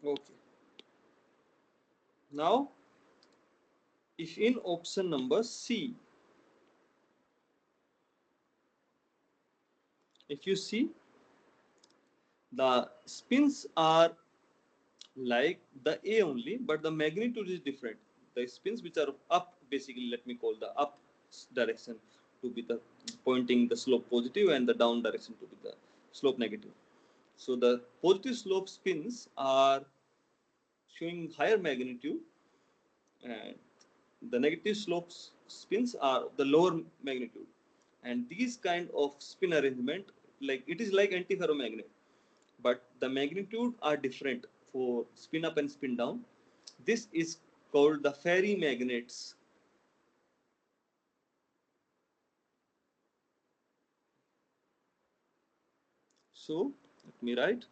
Okay. Now, if in option number C, if you see, the spins are like the A only, but the magnitude is different. The spins which are up, basically, let me call the up direction to be the pointing the slope positive, and the down direction to be the slope negative. So the positive slope spins are showing higher magnitude, and the negative slope spins are of the lower magnitude. And these kind of spin arrangement, like it is like antiferromagnet, but the magnitude are different for spin up and spin down. This is called the ferry magnets. So let me write,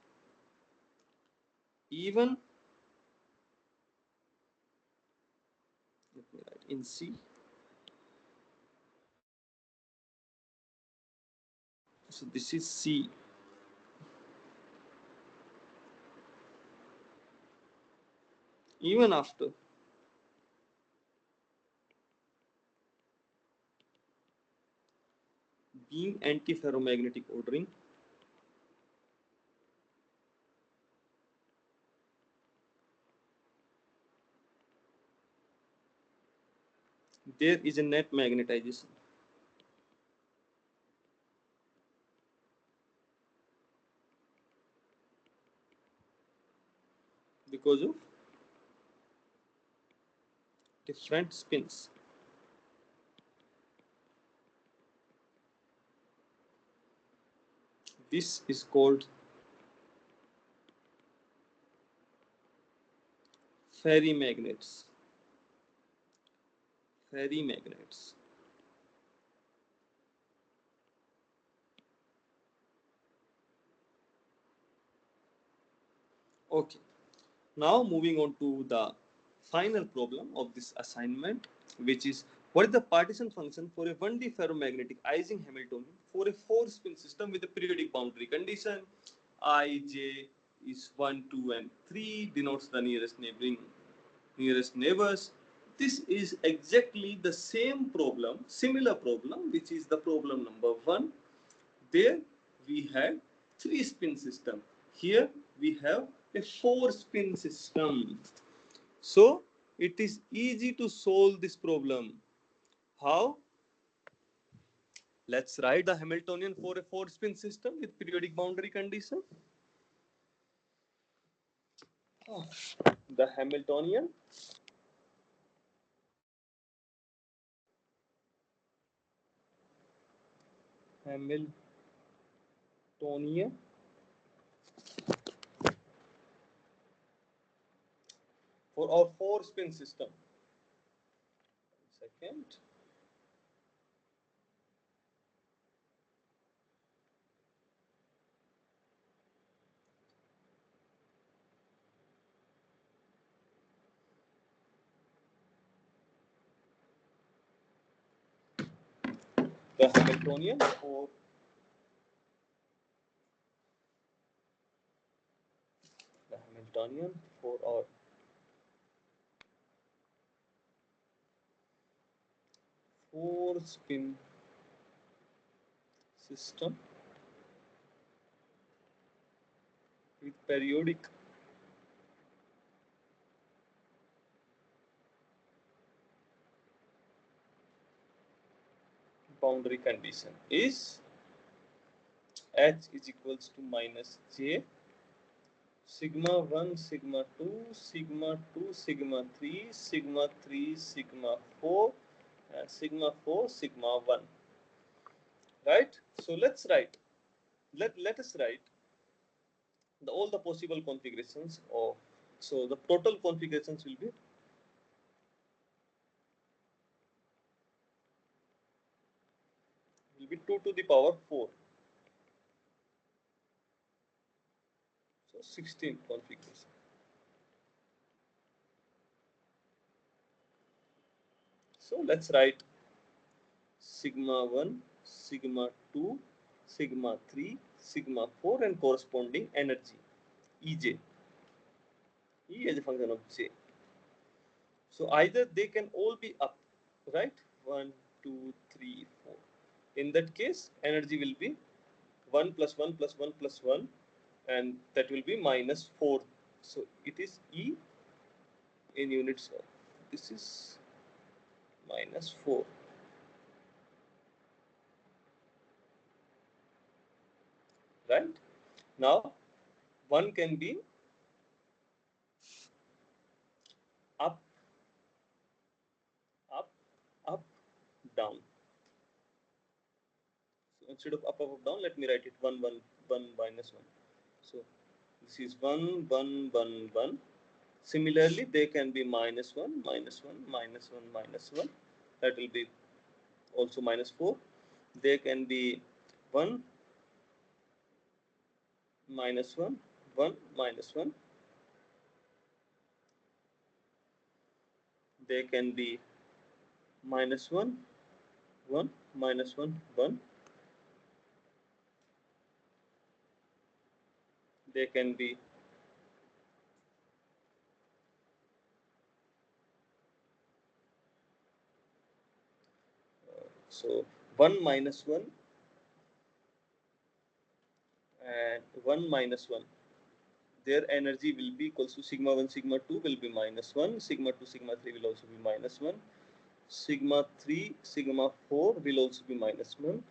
even, let me write in C. So this is C. Even after being antiferromagnetic ordering, there is a net magnetization because of different spins. This is called ferry magnets. Ferry magnets. Okay. Now moving on to the final problem of this assignment, which is what is the partition function for a 1D ferromagnetic Ising Hamiltonian for a 4-spin system with a periodic boundary condition. I, J is 1, 2, and 3 denotes the nearest neighbors. This is exactly the same problem, similar problem, which is the problem number 1. There we had 3-spin system. Here we have a 4-spin system. So it is easy to solve this problem. How? Let's write the Hamiltonian for a 4-spin system with periodic boundary condition. The Hamiltonian for our 4-spin system. Second. The Hamiltonian for our 4-spin system with periodic boundary condition is H is equals to minus J sigma 1, sigma 2, sigma 2, sigma 3, sigma 3, sigma 4, and sigma 4, sigma 1. Right? So let's write. Let us write all the possible configurations of. So the total configurations will be 2 to the power 4. So 16 configurations. So let's write sigma 1, sigma 2, sigma 3, sigma 4, and corresponding energy Ej. E as a function of J. So either they can all be up, right? 1, 2, 3, 4. In that case, energy will be 1 plus 1 plus 1 plus 1, and that will be minus 4. So it is E in units of. This is minus 4. Right? Now, 1 can be up, up, up, down. So instead of up, up, up, down, let me write it 1, 1, 1 minus 1. So this is 1, 1, 1, 1. Similarly, they can be minus 1, minus 1, minus 1, minus 1. That will be also minus 4. They can be 1, minus 1, 1, minus 1. They can be minus 1, 1, minus 1, 1. They can be so 1 minus 1 and 1 minus 1. Their energy will be equals to sigma 1, sigma 2 will be minus 1, sigma 2, sigma 3 will also be minus 1, sigma 3, sigma 4 will also be minus 1,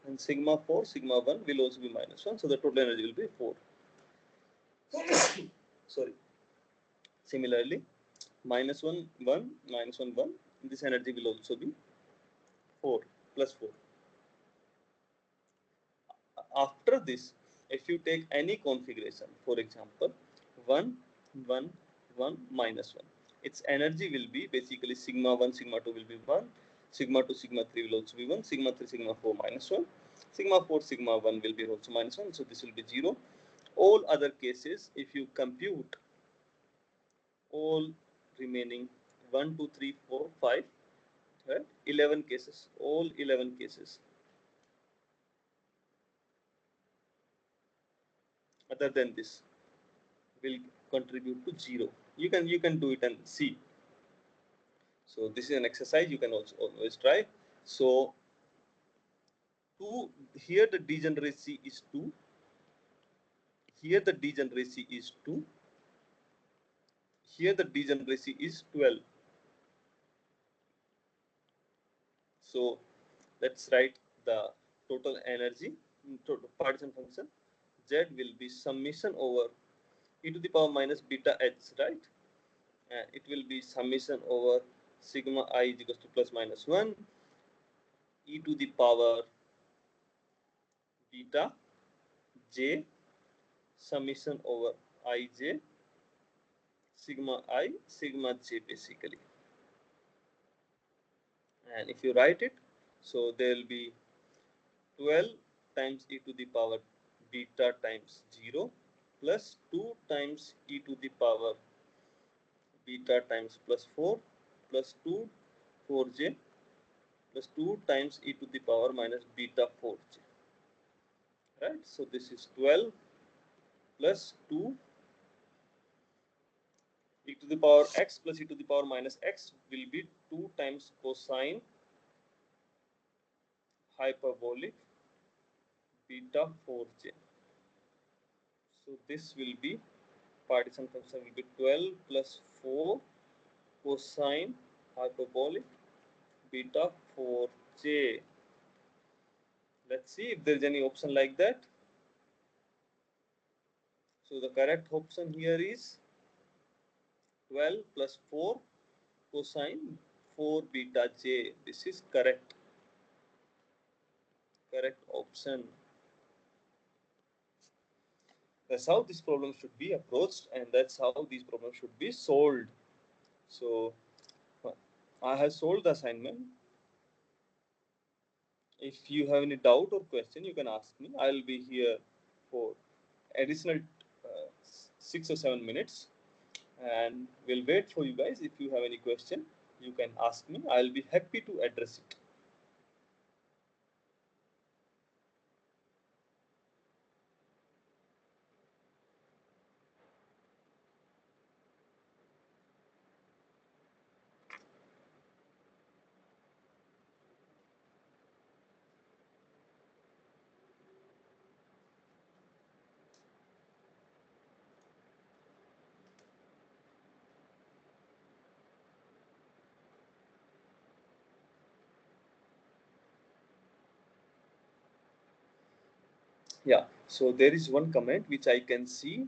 and sigma 4, sigma 1 will also be minus 1. So the total energy will be 4. Sorry. Similarly, minus 1, 1, minus 1, 1. This energy will also be 4, plus 4. After this, if you take any configuration, for example, 1, 1, 1, minus 1, its energy will be basically sigma 1, sigma 2 will be 1, sigma 2, sigma 3 will also be 1, sigma 3, sigma 4 minus 1, sigma 4, sigma 1 will be also minus 1, so this will be 0. All other cases, if you compute all remaining 1, 2, 3, 4, 5, right? 11 cases, all 11 cases. Other than this will contribute to 0. You can do it and see. So this is an exercise you can also always try. So 2, here the degeneracy is 2, here the degeneracy is 2, here the degeneracy is 12. So let's write the total energy, total partition function. Z will be summation over e to the power minus beta h, right? And it will be summation over sigma I is equals to plus minus 1 e to the power beta j summation over ij sigma I sigma j basically. And if you write it, so there will be 12 times e to the power beta times 0 plus 2 times e to the power beta times plus 4 plus 2 4j plus 2 times e to the power minus beta 4j, right? So this is 12 plus 2 e to the power x plus e to the power minus x will be 2 times cosine hyperbolic beta 4j. So this will be, partition function will be 12 plus 4 cosine hyperbolic beta 4j. Let's see if there is any option like that. So the correct option here is 12 plus 4 cosine 4 beta j. This is correct option. That's how this problem should be approached, and that's how these problems should be solved. So I have solved the assignment. If you have any doubt or question, you can ask me. I'll be here for additional 6 or 7 minutes, and we'll wait for you guys. If you have any question, you can ask me. I'll be happy to address it. Yeah, so there is one comment which I can see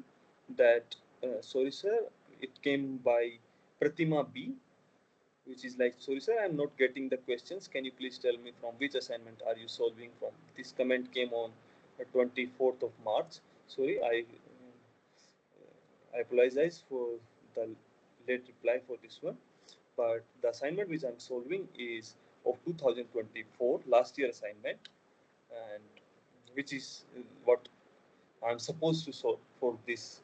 that, sorry sir, it came by Pratima B, which is like, sorry sir, I'm not getting the questions. Can you please tell me from which assignment are you solving from? This comment came on 24th of March. Sorry, I apologize for the late reply for this one. But the assignment which I'm solving is of 2024, last year assignment, and which is what I'm supposed to solve for this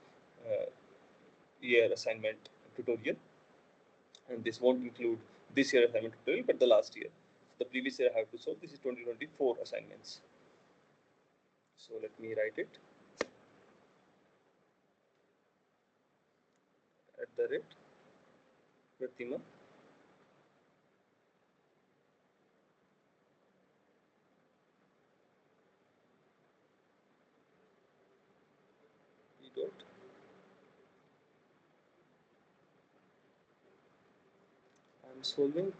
year assignment tutorial. And this won't include this year assignment tutorial, but the last year. The previous year I have to solve. This is 2024 assignments. So let me write it. @ Pratima E dot. I'm solving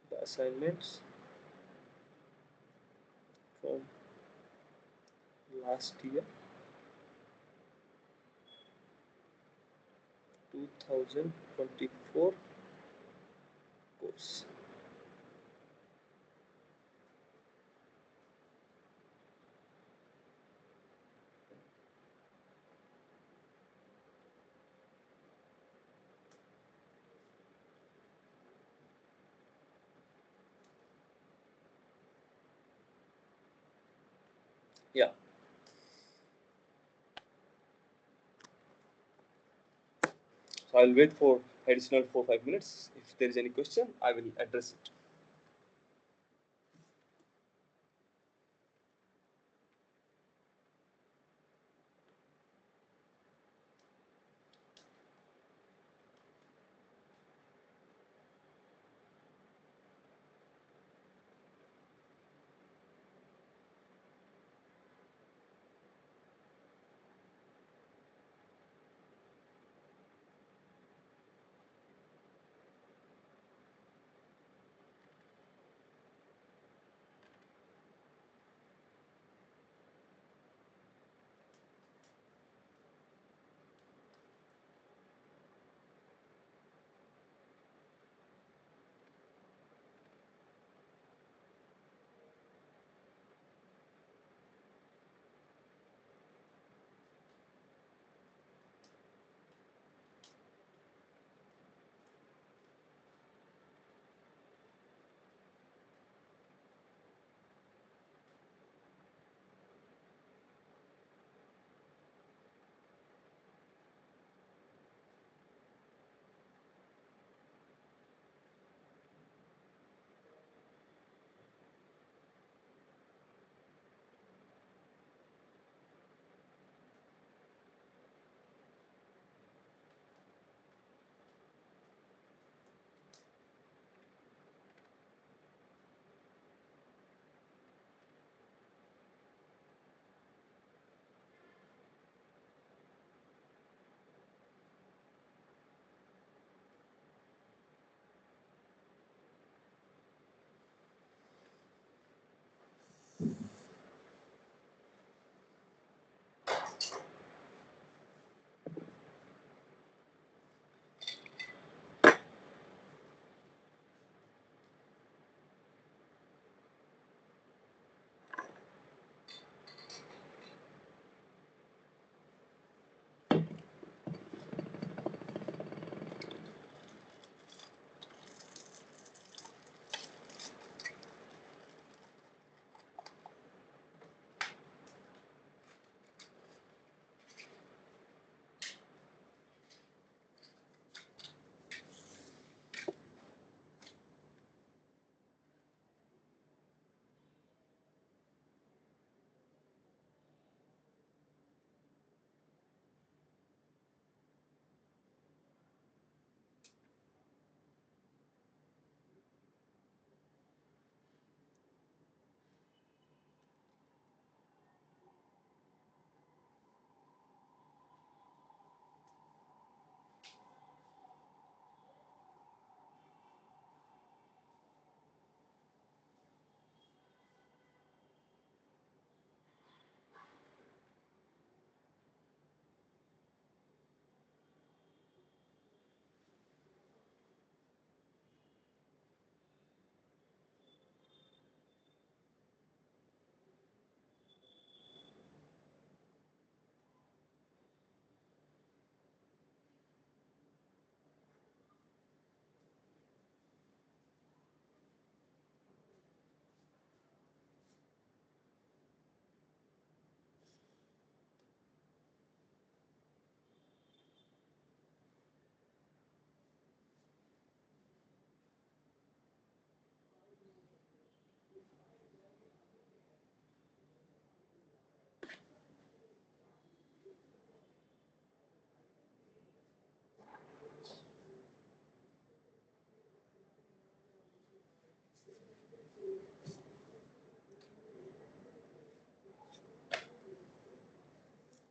the assignments from last year, 2024 course. Yeah. I'll wait for additional 4-5 minutes. If there is any question, I will address it.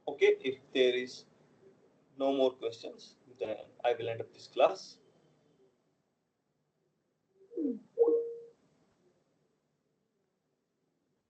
Okay, if there is no more questions, then I will end up this class.